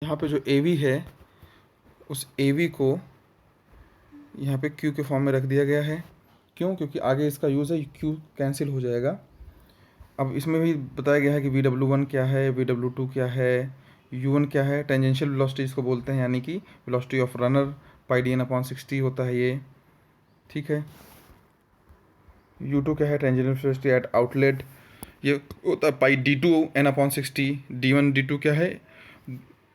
यहाँ पे जो AV है उस AV को यहाँ पे Q के फॉर्म में रख दिया गया है। क्यों? क्योंकि आगे इसका यूज़ है, Q कैंसिल हो जाएगा। अब इसमें भी बताया गया है कि VW1 क्या है, VW2 क्या है, U1 क्या है। टेंजेंशियल वेलोसिटी इसको बोलते हैं, यानी कि वेलोसिटी ऑफ रनर πdn/60 होता है ये। ठीक है। U2 क्या है? टेंजेंशियल वेलोसिटी एट आउटलेट, ये होता है πd2n/60। D1 D2 क्या है?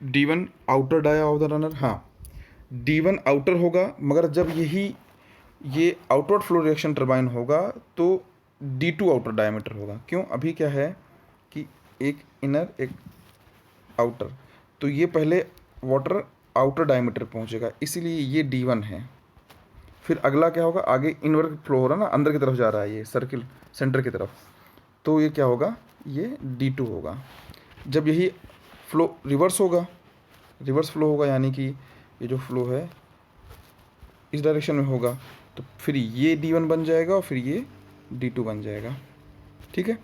D1 outer dia of the runner. हाँ, D1 आउटर होगा, मगर जब ये आउटवर्ड फ्लो रिएक्शन टर्बाइन होगा तो D2 आउटर डायमीटर होगा। क्यों? अभी क्या है कि एक इनर एक आउटर, तो ये पहले वाटर आउटर डायमीटर पहुंचेगा, इसीलिए ये D1 है। फिर अगला क्या होगा? आगे इनवर्ड फ्लो हो रहा है ना, अंदर की तरफ जा रहा है ये सर्किल सेंटर की तरफ, तो ये क्या होगा? ये D2 होगा। जब यही फ्लो रिवर्स होगा, रिवर्स फ्लो होगा, यानी कि ये जो फ्लो है इस डायरेक्शन में होगा, तो फिर ये D1 बन जाएगा और फिर ये D2 बन जाएगा। ठीक है,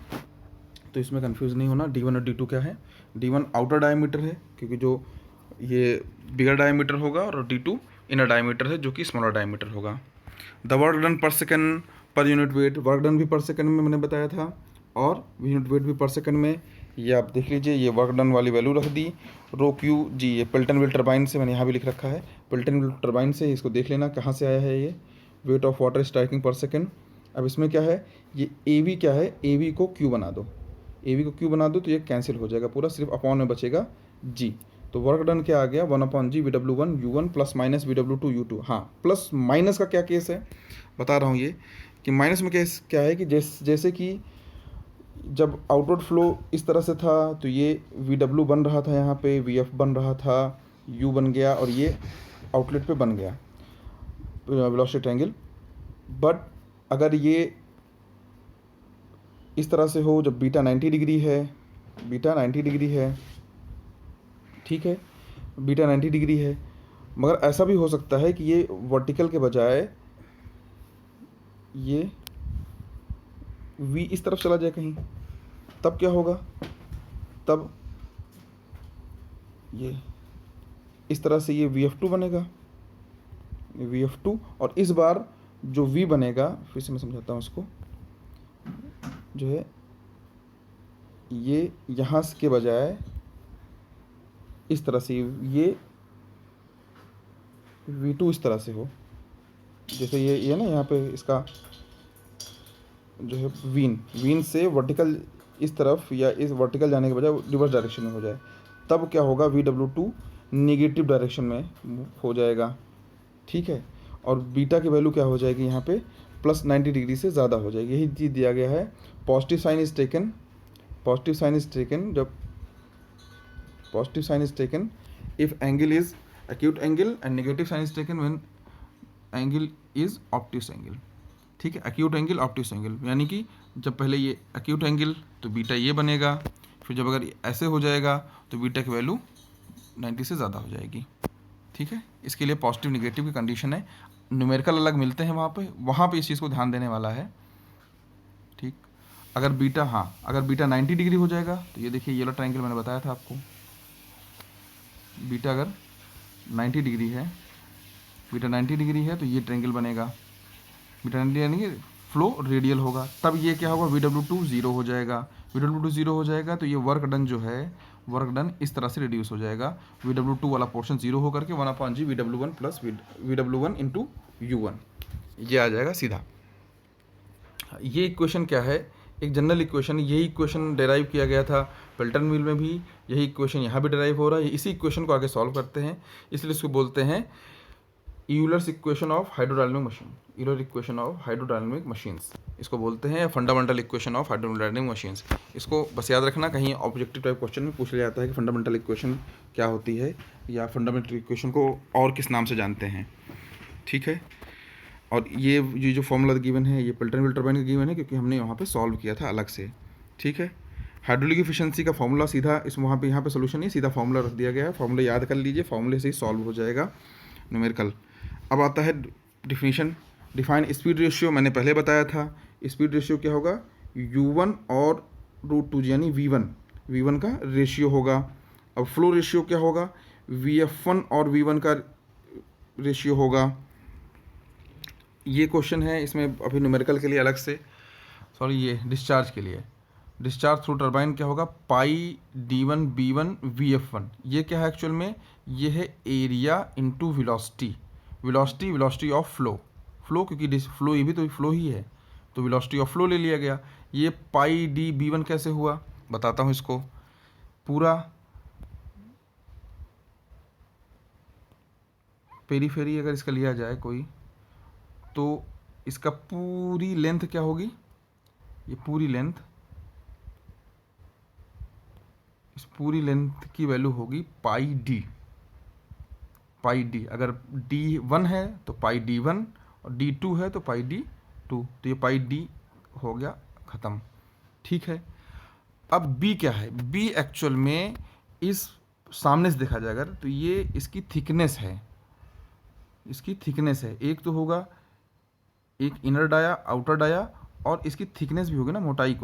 तो इसमें कंफ्यूज नहीं होना। D1 और D2 क्या है? D1 आउटर डायमीटर है, क्योंकि जो ये बिगर डायमीटर होगा, और D2 इनर डायमीटर है, जो कि स्मॉलर डायमीटर होगा। द वर्क डन पर second per unit weight, work done भी पर सेकंड में मैंने बताया था, और यूनिट वेट भी पर सेकंड में। ये आप देख लीजिए, ये वर्क डन वाली वैल्यू रख दी। रो क्यू जी, ये पिल्टनविल टर्बाइन से, मैंने यहाँ भी लिख रखा है पिल्टनविल टर्बाइन से, इसको देख लेना कहाँ से आया है ये। वेट ऑफ वाटर स्ट्राइकिंग पर सेकंड। अब इसमें क्या है? ये AV क्या है? AV को Q बना दो, AV को Q बना दो, तो ये कैंसिल हो जाएगा पूरा, सिर्फ अपॉन में बचेगा G। तो वर्क डन क्या आ गया? 1/G VW1 U1 plus minus VW2 U2। हाँ, प्लस माइनस का क्या केस है बता रहा हूँ ये, कि माइनस में केस क्या है कि जैसे कि जब आउटवर्ड फ्लो इस तरह से था तो ये VW बन रहा था, यहाँ पे VF बन रहा था, U बन गया, और ये आउटलेट पे बन गया वेलोसिटी ट्रायंगल। बट अगर ये इस तरह से हो, जब बीटा 90 डिग्री है, बीटा 90 डिग्री है, ठीक है, बीटा 90 डिग्री है, मगर ऐसा भी हो सकता है कि ये वर्टिकल के बजाय ये V इस तरफ चला जाए कहीं, तब क्या होगा? तब ये इस तरह से ये VF2 बनेगा, VF2, और इस बार जो V बनेगा, फिर से मैं समझाता हूँ उसको, जो है ये यहाँ के बजाय इस तरह से ये V2 इस तरह से हो, जैसे ये ना, यहाँ पे इसका जो है वीन से वर्टिकल इस तरफ, या इस वर्टिकल जाने के बजाय रिवर्स डायरेक्शन में हो जाए, तब क्या होगा? VW2 निगेटिव डायरेक्शन में हो जाएगा। ठीक है, और बीटा की वैल्यू क्या हो जाएगी? यहाँ पे प्लस 90 डिग्री से ज़्यादा हो जाएगी। यही चीज़ दिया गया है। Positive sign is taken, positive sign is taken, जब positive sign is taken if angle is acute angle, and negative sign is taken when angle is obtuse angle. ठीक है, एक्यूट एंगल ऑब्ट्यूस एंगल, यानी कि जब पहले ये acute angle तो beta ये बनेगा, फिर जब अगर ऐसे हो जाएगा तो बीटा की वैल्यू 90 से ज़्यादा हो जाएगी। ठीक है, इसके लिए पॉजिटिव निगेटिव की कंडीशन है, न्यूमेरिकल अलग मिलते हैं वहाँ पे इस चीज़ को ध्यान देने वाला है। ठीक, अगर बीटा, हाँ, अगर बीटा 90 डिग्री हो जाएगा तो ये देखिए येलो ट्रायंगल मैंने बताया था आपको, बीटा अगर 90 डिग्री है, बीटा 90 डिग्री है तो ये ट्रायंगल बनेगा, बीटा 90 यानी कि फ्लो रेडियल होगा, तब ये क्या होगा? VW2 ज़ीरो हो जाएगा, VW2 ज़ीरो हो जाएगा तो ये वर्क डन जो है, वर्क डन इस तरह से रिड्यूस हो जाएगा। VW2 वाला पोर्शन जीरो होकर के 1/G VW1 plus VW1 into U1, ये आ जाएगा सीधा। ये इक्वेशन क्या है? एक जनरल इक्वेशन, यही इक्वेशन डेराइव किया गया था पेल्टन व्हील में भी, यही इक्वेशन यहाँ भी डेराइव हो रहा है। इसी इक्वेशन को आगे सॉल्व करते हैं, इसलिए इसको बोलते हैं Euler's equation of hydrodynamic machine, Euler equation of hydrodynamic machines इसको बोलते हैं, fundamental equation of hydrodynamic machines. इसको बस याद रखना, कहीं ऑब्जेक्टिव टाइप क्वेश्चन में पूछ लिया जाता है कि फंडामेंटल इक्वेशन क्या होती है, या फंडामेंटल इक्वेशन को और किस नाम से जानते हैं। ठीक है, और ये जो फॉर्मूला गिवन है ये पेल्टन टर्बाइन का गिवन है, क्योंकि हमने वहाँ पे सॉल्व किया था अलग से। ठीक है, हाइड्रोलिक एफिशिएंसी का फॉर्मूला सीधा इस वहाँ पे, यहाँ पे सोल्यूशन नहीं, सीधा फॉर्मूला रख दिया गया है, फॉर्मूला याद कर लीजिए, फॉर्मूले से ही सॉल्व हो जाएगा न्यूमेरिकल। अब आता है डिफिनीशन, डिफाइन स्पीड रेशियो, मैंने पहले बताया था। स्पीड रेशियो क्या होगा? U1 और √2 यानी V1 का रेशियो होगा। अब फ्लो रेशियो क्या होगा? VF1 और V1 का रेशियो होगा। ये क्वेश्चन है, इसमें अभी न्यूमेरिकल के लिए अलग से, सॉरी ये डिस्चार्ज के लिए, डिस्चार्ज थ्रू टरबाइन क्या होगा, पाई D1 B1 VF1। ये क्या है एक्चुअल में, ये है area into velocity, velocity of flow, क्योंकि फ्लो ये भी तो फ्लो ही है, तो वेलोसिटी ऑफ फ्लो ले लिया गया। ये पाई D B1 कैसे हुआ, बताता हूँ इसको। पूरा पेरीफेरी अगर इसका लिया जाए कोई, तो इसका पूरी लेंथ क्या होगी, ये पूरी लेंथ, इस पूरी लेंथ की वैल्यू होगी पाई डी। अगर D1 है तो पाई D1 और D2 है तो पाई D2, तो ये पाई D हो गया ख़त्म। ठीक है, अब B क्या है, B एक्चुअल में इस सामने से देखा जाए अगर, तो ये इसकी थिकनेस है, एक तो होगा एक इनर डाया आउटर डाया, और इसकी थिकनेस भी होगी ना, मोटाई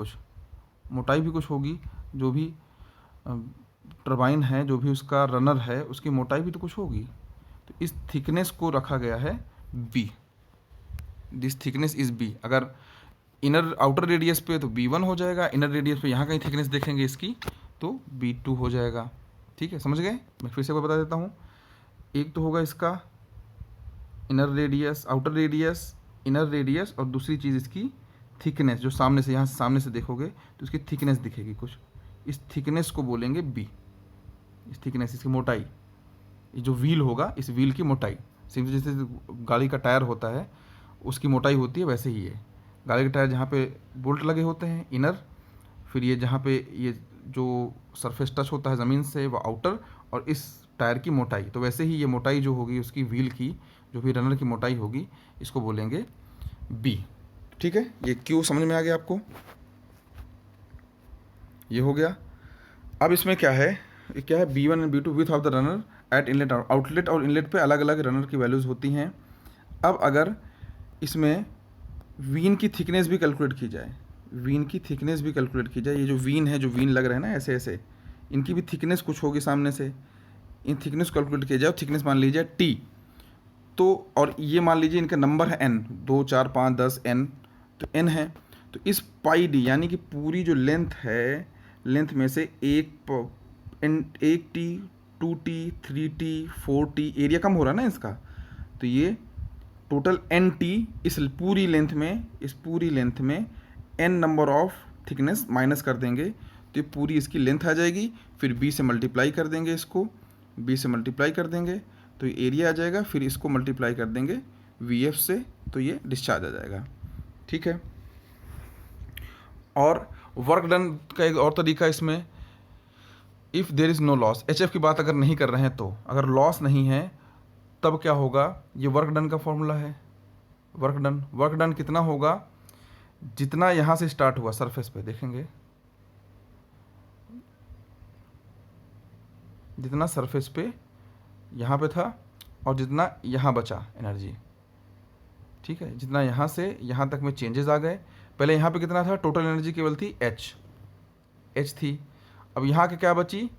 भी कुछ होगी, जो भी टरबाइन है, जो भी उसका रनर है, उसकी मोटाई भी तो कुछ होगी। तो इस थिकनेस को रखा गया है B, this thickness is B। अगर इनर आउटर रेडियस पे तो B1 हो जाएगा, इनर रेडियस पे यहाँ कहीं थिकनेस देखेंगे इसकी तो B2 हो जाएगा। ठीक है, समझ गए? मैं फिर से बता देता हूँ, एक तो होगा इसका inner radius, outer radius, inner radius, और दूसरी चीज़ इसकी थिकनेस, जो सामने से, यहाँ सामने से देखोगे तो इसकी थिकनेस दिखेगी कुछ, इस थिकनेस को बोलेंगे B। इस थिकनेस, इसकी मोटाई, ये जो व्हील होगा इस व्हील की मोटाई, सिंपल जैसे गाड़ी का टायर होता है उसकी मोटाई होती है, वैसे ही है गाड़ी के टायर, जहाँ पे बोल्ट लगे होते हैं इनर, फिर ये जहाँ पे ये जो सरफेस टच होता है ज़मीन से वो आउटर, और इस टायर की मोटाई, तो वैसे ही ये मोटाई जो होगी उसकी व्हील की, जो भी रनर की मोटाई होगी, इसको बोलेंगे B। ठीक है, ये क्यों समझ में आ गया आपको, ये हो गया। अब इसमें क्या है, ये क्या है, B1 and B2 width of the runner at inlet outlet, और इनलेट पे अलग अलग रनर की वैल्यूज़ होती हैं। अब अगर इसमें वीन की थिकनेस भी कैलकुलेट की जाए, ये जो वीन है, जो वीन लग रहे हैं ना ऐसे ऐसे, इनकी भी थिकनेस कुछ होगी सामने से, इन थिकनेस को कैलकुलेट किया जाए, थिकनेस मान लीजिए T, तो और ये मान लीजिए इनका नंबर है N, 2 4 5 10 N, तो N है, तो इस पाई D यानी कि पूरी जो लेंथ है, लेंथ में से एक T 2T 3T 4T, area कम हो रहा है ना इसका, तो ये टोटल NT, इस पूरी लेंथ में N number of thickness minus कर देंगे, तो ये पूरी इसकी लेंथ आ जाएगी, फिर B से मल्टीप्लाई कर देंगे, इसको B से मल्टीप्लाई कर देंगे तो ये एरिया आ जाएगा, फिर इसको मल्टीप्लाई कर देंगे VF से, तो ये डिस्चार्ज आ जाएगा। ठीक है, और वर्क डन का एक और तरीका इसमें, if there is no loss, HF की बात अगर नहीं कर रहे हैं, तो अगर लॉस नहीं है तब क्या होगा, ये वर्क डन का फॉर्मूला है। वर्क डन कितना होगा, जितना यहाँ से स्टार्ट हुआ सरफेस पे, देखेंगे जितना सरफेस पे यहाँ पे था और जितना यहाँ बचा एनर्जी, ठीक है, जितना यहाँ से यहाँ तक में चेंजेस आ गए। पहले यहाँ पे कितना था, टोटल एनर्जी केवल थी H थी, अब यहाँ के क्या बची,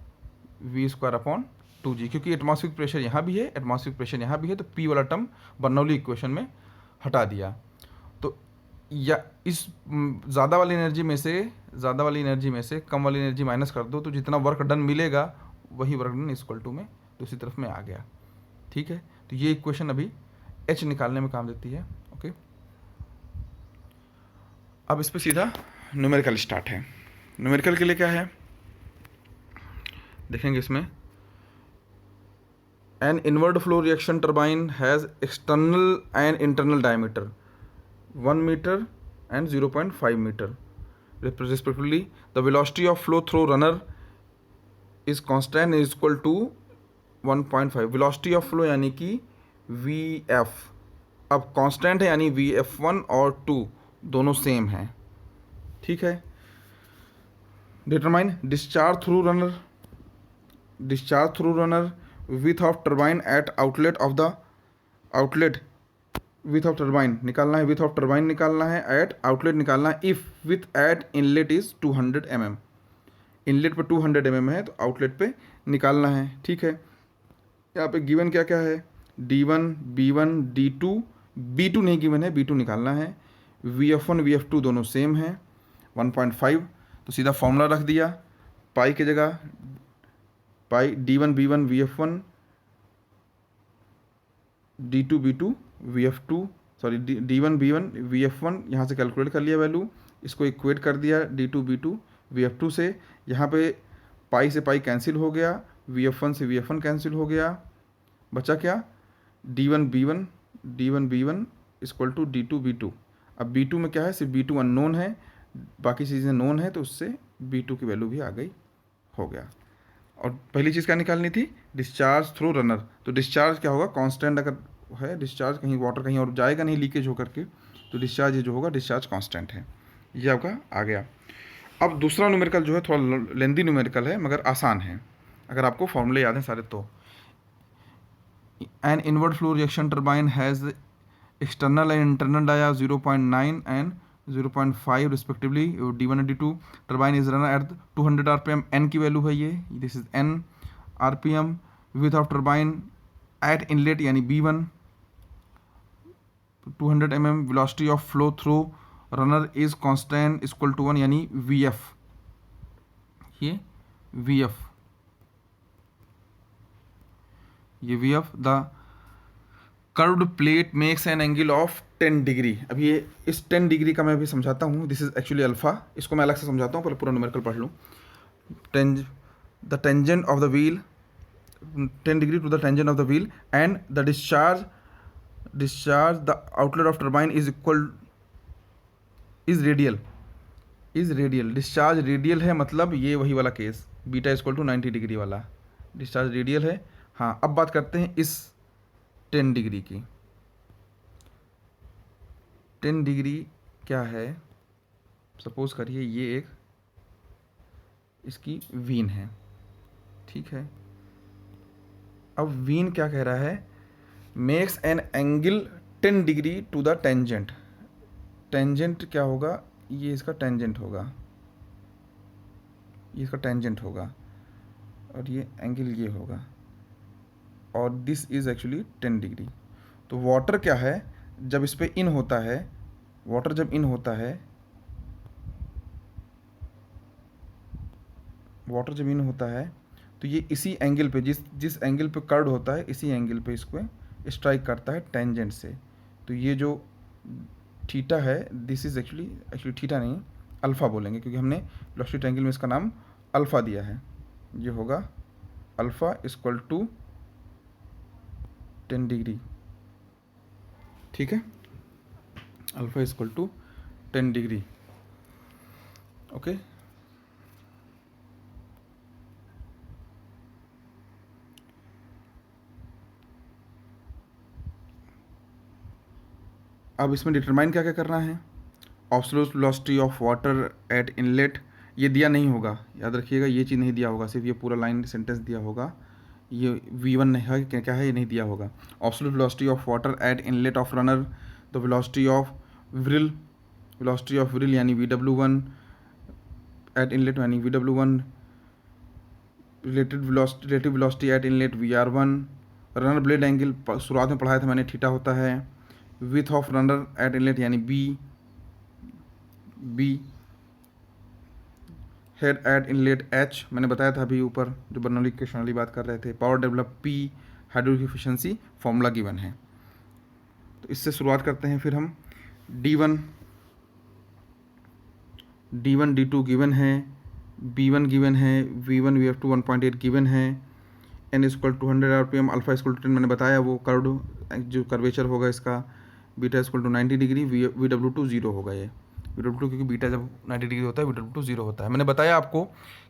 V²/2G, क्योंकि एटमॉस्फेरिक प्रेशर यहाँ भी है, एटमॉस्फेरिक प्रेशर यहाँ भी है, तो P वाला टर्म बर्नौली इक्वेशन में हटा दिया। तो या इस ज़्यादा वाली एनर्जी में से कम वाली एनर्जी माइनस कर दो, तो जितना वर्क डन मिलेगा वही वर्क डन इक्वल टू में दूसरी तरफ में आ गया। ठीक है, तो ये इक्वेशन अभी H निकालने में काम देती है। ओके, अब इस पर सीधा न्यूमेरिकल स्टार्ट है। न्यूमेरिकल के लिए क्या है देखेंगे इसमें, an inward flow reaction turbine has external and internal diameter 1 metre and 0.5 meter respectively. The velocity of flow through runner is constant is equal to 1.5. velocity of flow यानी कि VF, अब constant है यानी VF1 और 2 दोनों same हैं। ठीक है, determine discharge through runner width of turbine at outlet of the outlet, width of turbine निकालना है, एट आउटलेट निकालना है, if with eight inlet is 200 mm, inlet पे 200 mm है तो आउटलेट पे निकालना है। ठीक है, यहाँ पे गिवन क्या क्या है, D1 B1 D2, B2 नहीं गिवन है, B2 निकालना है। VF1 VF2 दोनों सेम हैं 1.5, तो सीधा फॉर्मूला रख दिया, पाई की जगह पाई D1 B1 VF1 D2 B2 VF2, sorry D1 B1 VF1, यहाँ से कैलकुलेट कर लिया वैल्यू, इसको इक्वेट कर दिया D2 B2 VF2 से। यहाँ पे पाई से पाई कैंसिल हो गया, VF1 से VF1 कैंसिल हो गया, बचा क्या, D1 B1 equal to D2 B2। अब B2 में क्या है, सिर्फ B2 अननोन है, बाकी चीज़ें नोन है, तो उससे B2 की वैल्यू भी आ गई, हो गया। और पहली चीज़ क्या निकालनी थी, डिस्चार्ज थ्रू रनर। तो डिस्चार्ज क्या होगा, कांस्टेंट अगर है डिस्चार्ज, कहीं वाटर कहीं और जाएगा नहीं लीकेज होकर के, तो डिस्चार्ज ये जो होगा डिस्चार्ज कांस्टेंट है। ये आपका आ गया। अब दूसरा न्यूमेरिकल जो है थोड़ा लेंदी न्यूमेरिकल है मगर आसान है, अगर आपको फॉर्मूले याद हैं सारे तो। N inward flow reaction turbine has external and internal dia 0.9 and 0.5 respectively, D1 and D2 turbine is run at 200 rpm, n की वैल्यू है ये, this is n rpm, width of turbine at inlet यानी B1 200 mm, velocity of flow through runner is constant equal to 1 यानी VF, ये VF, ये VF, the curved plate makes an angle of 10 degree. अब ये इस 10 degree का मैं भी समझाता हूँ, दिस इज एक्चुअली अल्फा, इसको मैं अलग से समझाता हूँ, पहले पूरा न्यूमेरिकल पढ़ लूँ। The tangent of the wheel 10 degree to the tangent of the wheel and the discharge the outlet of turbine is equal is radial, discharge radial है, मतलब ये वही वाला case beta equal to 90 degree वाला, discharge radial है। हाँ, अब बात करते हैं इस 10 डिग्री की। 10 डिग्री क्या है, सपोज करिए ये एक इसकी वीन है, ठीक है। अब वीन क्या कह रहा है, makes an angle 10 degree to the tangent. Tangent क्या होगा, ये इसका टेंजेंट होगा, ये इसका टेंजेंट होगा, और ये एंगल ये होगा, और दिस इज़ एक्चुअली 10 डिग्री। तो वाटर क्या है, जब इस पे इन होता है, वाटर जब इन होता है, वाटर जब इन होता है तो ये इसी एंगल पे, जिस एंगल पे कर्व होता है, इसी एंगल पे इसको स्ट्राइक करता है टेंजेंट से। तो ये जो थीटा है, दिस इज़ एक्चुअली थीटा नहीं, अल्फ़ा बोलेंगे, क्योंकि हमने वेलोसिटी ट्रायंगल में इसका नाम अल्फ़ा दिया है। ये होगा अल्फ़ा इक्वल टू 10 डिग्री, ठीक है, alpha equal to 10 degree, okay. अब इसमें डिटरमाइन क्या क्या करना है, absolute velocity of water at inlet, ये दिया नहीं होगा, याद रखिएगा, ये चीज़ नहीं दिया होगा, सिर्फ ये पूरा लाइन सेंटेंस दिया होगा, ये V1 है क्या है, ये नहीं दिया होगा। Absolute velocity of water at inlet of runner, the velocity of whirl यानी VW1 एट इनलेट यानी VW1, relative velocity at inlet VR1, runner blade angle शुरुआत में पढ़ाया था मैंने, थीटा होता है, width of runner at inlet यानी B, head at inlet H, मैंने बताया था अभी ऊपर जो बर्नौली इक्वेशन वाली बात कर रहे थे, power develop P, hydraulic efficiency formula given है। तो इससे शुरुआत करते हैं फिर हम। D1 D2 गिवन है, B1 गिवन है, V1 VF2 1.8 गिवन है, n equal to 100 rpm, alpha equal to 10 मैंने बताया, वो कर्व जो कर्वेचर होगा इसका, beta equal to 90 degree, VW2 0 होगा, ये VW2 क्योंकि बीटा जब 90 डिग्री होता है VW2 0 होता है। मैंने बताया आपको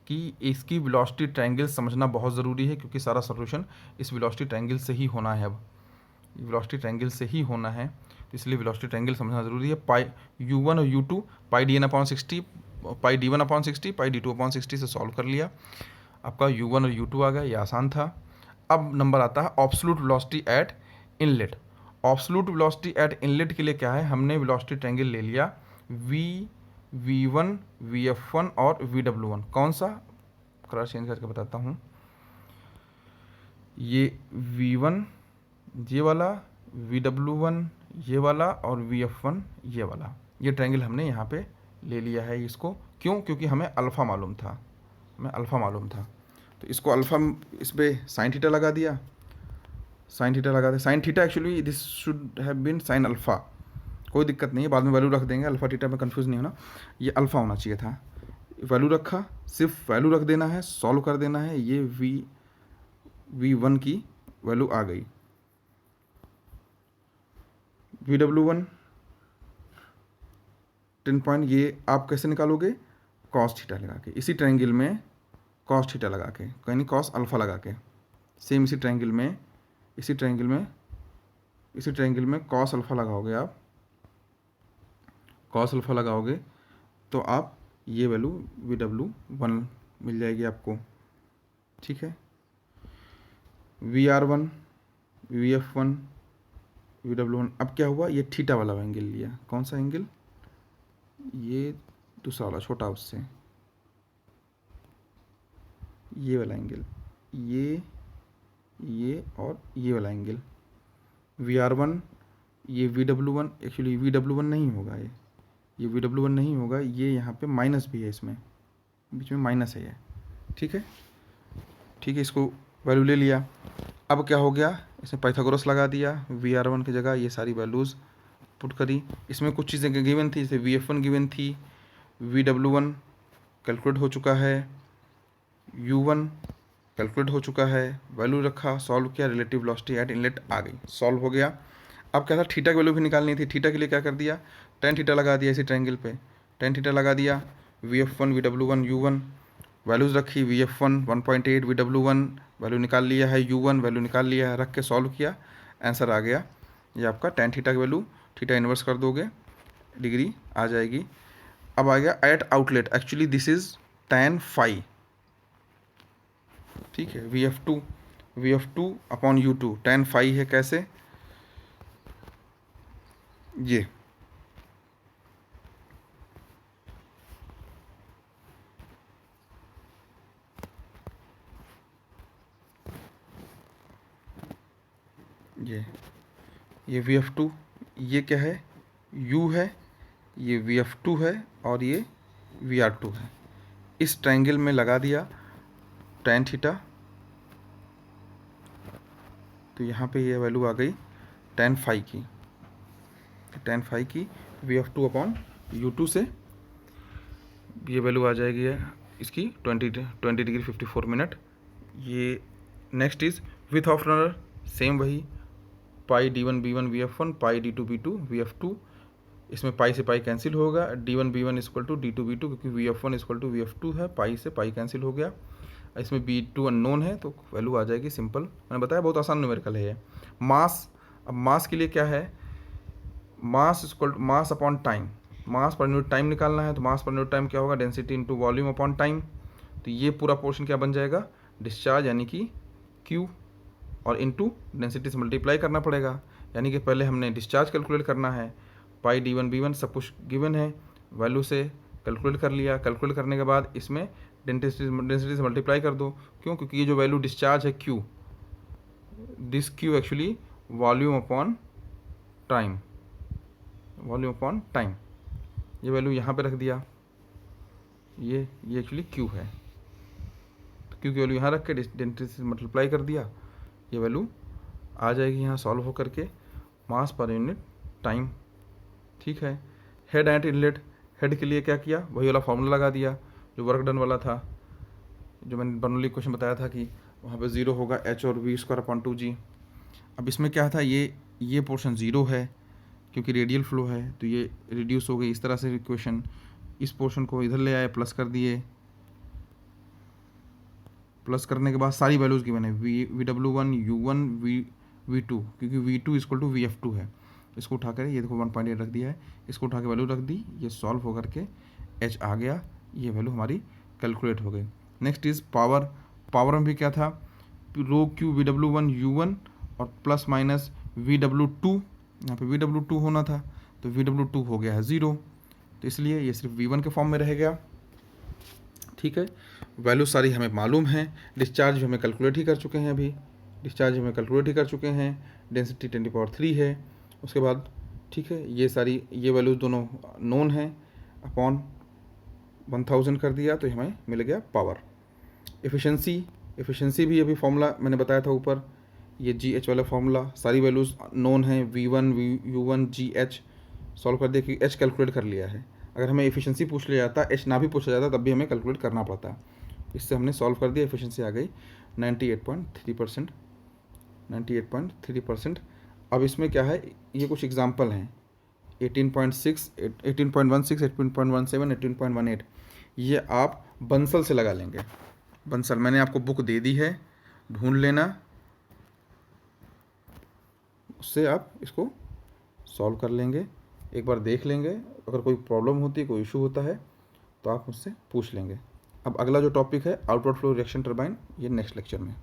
कि इसकी वेलोसिटी ट्रायंगल समझना बहुत ज़रूरी है, क्योंकि सारा सॉल्यूशन इस वेलोसिटी ट्रायंगल से ही होना है, अब वेलोसिटी ट्रायंगल से ही होना है, तो इसलिए वेलोसिटी ट्रायंगल समझना ज़रूरी है। पाई U1 और U2 पाई DN/60, पाई D1/60, पाई D2/60 से सॉल्व कर लिया, आपका U1 और U2 आ गया, ये आसान था। अब नंबर आता है absolute velocity at inlet. Absolute velocity at inlet के लिए क्या है, हमने वेलोसिटी ट्रायंगल ले लिया V1 VF1 और VW1, कौन सा कलर चेंज करके बताता हूँ, ये V1 ये वाला, VW1 ये वाला और VF1 ये वाला, ये ट्रायंगल हमने यहाँ पे ले लिया है इसको। क्यों? क्योंकि हमें अल्फ़ा मालूम था, तो इसको अल्फ़ा, इस पर साइन थीटा लगा दिया, साइन थीटा लगा दिया। Sine theta actually this should have been sine alpha, कोई दिक्कत नहीं है, बाद में वैल्यू रख देंगे, अल्फ़ा थीटा में कंफ्यूज नहीं होना। ये अल्फ़ा होना चाहिए था, वैल्यू रखा, सिर्फ वैल्यू रख देना है, सॉल्व कर देना है। ये V1 की वैल्यू आ गई, VW1 10 पॉइंट। ये आप कैसे निकालोगे? कॉस थीटा लगा के, इसी ट्रायंगल में कॉस थीटा लगा के, यानी कॉस अल्फ़ा लगा के, सेम इसी ट्रायंगल में कॉस अल्फ़ा लगाओगे आप, कॉस अल्फ़ा लगाओगे तो आप ये वैल्यू VW1 मिल जाएगी आपको, ठीक है। VR1 VF1 VW1, अब क्या हुआ, ये थीटा वाला एंगल लिया। कौन सा एंगल? ये दूसरा वाला, छोटा उससे, ये वाला एंगल, ये और ये वाला एंगल। VR1 ये VW1, एक्चुअली VW1 नहीं होगा, ये VW1 नहीं होगा, ये यहाँ पे माइनस भी है, इसमें बीच में माइनस है ये, ठीक है, इसको वैल्यू ले लिया। अब क्या हो गया, इसमें पाइथागोरस लगा दिया, VR1 की जगह ये सारी वैल्यूज़ पुट करी। इसमें कुछ चीज़ें गिवन थी, जैसे VF1 गिवन थी, VW1 कैलकुलेट हो चुका है, U1 कैलकुलेट हो चुका है, वैल्यू रखा, सॉल्व किया, रिलेटिव वेलोसिटी एट इनलेट आ गई, सॉल्व हो गया। अब क्या था, थीटा की वैल्यू भी निकालनी थी। थीटा के लिए क्या कर दिया, tan थीटा लगा दिया इसी ट्रायंगल पे, tan थीटा लगा दिया। VF1 VW1 U1 वैल्यूज़ रखी, VF1 1.8, VW1 वैल्यू निकाल लिया है, U1 वैल्यू निकाल लिया है, रख के सॉल्व किया, आंसर आ गया। ये आपका tan थीटा की वैल्यू, थीटा इन्वर्स कर दोगे, डिग्री आ जाएगी। अब आ गया at outlet, actually this is tan phi, ठीक है। VF2 upon U2 tan phi है, कैसे? ये ये VF2, ये क्या है, U है, ये VF2 है और ये VR2 है। इस ट्रायंगल में लगा दिया tan थीटा, तो यहाँ पे ये वैल्यू आ गई tan फाई की, VF2 अपॉन U2 से ये वैल्यू आ जाएगी इसकी 20 डिग्री 54 मिनट। ये next is with of runner, same वही, पाई D1 B1 VF1, पाई D2 B2 VF2, इसमें पाई से पाई कैंसिल होगा, D1 B1 equal to D2 B2, क्योंकि VF1 इक्वल टू VF2 है, पाई से पाई कैंसिल हो गया। इसमें B2 अननोन है, तो वैल्यू आ जाएगी सिंपल, मैंने बताया बहुत आसान न्यूमेरिकल है ये। मास, अब मास के लिए क्या है, मास अपॉन टाइम, मास पर यूनिट टाइम निकालना है, तो मास पर यूनिट टाइम क्या होगा, density into volume upon time. तो ये पूरा पोर्शन क्या बन जाएगा, डिस्चार्ज, यानी कि Q, और इनटू डेंसिटी से मल्टीप्लाई करना पड़ेगा, यानी कि पहले हमने डिस्चार्ज कैलकुलेट करना है, पाई D1 B1 सब कुछ गिवन है, वैल्यू से कैलकुलेट कर लिया, कैलकुलेट करने के बाद इसमें डेंसिटी से मल्टीप्लाई कर दो। क्यों? क्योंकि ये जो वैल्यू डिस्चार्ज है Q, this Q actually volume upon time, ये वैल्यू यहाँ पे रख दिया, ये एक्चुअली Q है, तो Q की वैल्यू यहाँ रख के डेंसिटी से मल्टीप्लाई कर दिया, ये वैल्यू आ जाएगी यहाँ सॉल्व हो करके, मास पर यूनिट टाइम, ठीक है। हेड एंड इनलेट, हेड के लिए क्या किया, वही वाला फार्मूला लगा दिया जो वर्क डन वाला था, जो मैंने बर्नौली क्वेश्चन बताया था कि वहाँ पे 0 होगा H और V² अपॉन 2G। अब इसमें क्या था, ये पोर्शन 0 है क्योंकि रेडियल फ्लो है, तो ये रिड्यूस हो गई, इस तरह से इक्वेशन, इस पोर्शन को इधर ले आए, प्लस कर दिए, प्लस करने के बाद सारी वैल्यूज़ गिवन है, VW1 U1 V2, क्योंकि V2 इक्वल टू VF2 है, इसको उठा कर ये देखो 1.8 रख दिया है, इसको उठा के वैल्यू रख दी, ये सॉल्व हो करके H आ गया, ये वैल्यू हमारी कैलकुलेट हो गई। नेक्स्ट इज़ पावर में भी क्या था, रो Q VW1 U1 और प्लस माइनस VW2, यहाँ पे VW2 होना था, तो VW2 हो गया है 0, तो इसलिए ये सिर्फ V1 के फॉर्म में रह गया, ठीक है। वैल्यू सारी हमें मालूम है, डिस्चार्ज हमें कैलकुलेट ही कर चुके हैं अभी, डिस्चार्ज हमें कैलकुलेट ही कर चुके हैं, डेंसिटी 10⁻³ है। उसके बाद ठीक है, ये सारी ये वैल्यूज दोनों नोन हैं, अपॉन 1000 कर दिया तो हमें मिल गया पावर। एफिशिएंसी भी अभी फॉर्मूला मैंने बताया था ऊपर, ये GH वाला फॉर्मूला, सारी वैल्यूज़ नोन हैं, V1 U1 GH सॉल्व कर दिया कि H कैलकुलेट कर लिया है। अगर हमें एफिशिएंसी पूछ लिया जाता, H ना भी पूछा जाता, तब भी हमें कैलकुलेट करना पड़ता। इससे हमने सॉल्व कर दिया, एफिशिएंसी आ गई 98.3%। 98.3%। अब इसमें क्या है, ये कुछ एग्जाम्पल हैं, 18.6, 18.16, 18.17, 18.18, ये आप बंसल से लगा लेंगे। बंसल मैंने आपको बुक दे दी है, ढूंढ लेना, उससे आप इसको सॉल्व कर लेंगे, एक बार देख लेंगे। अगर कोई प्रॉब्लम होती है, कोई इशू होता है तो आप मुझसे पूछ लेंगे। अब अगला जो टॉपिक है आउटवर्ड फ्लो रिएक्शन टरबाइन, ये नेक्स्ट लेक्चर में।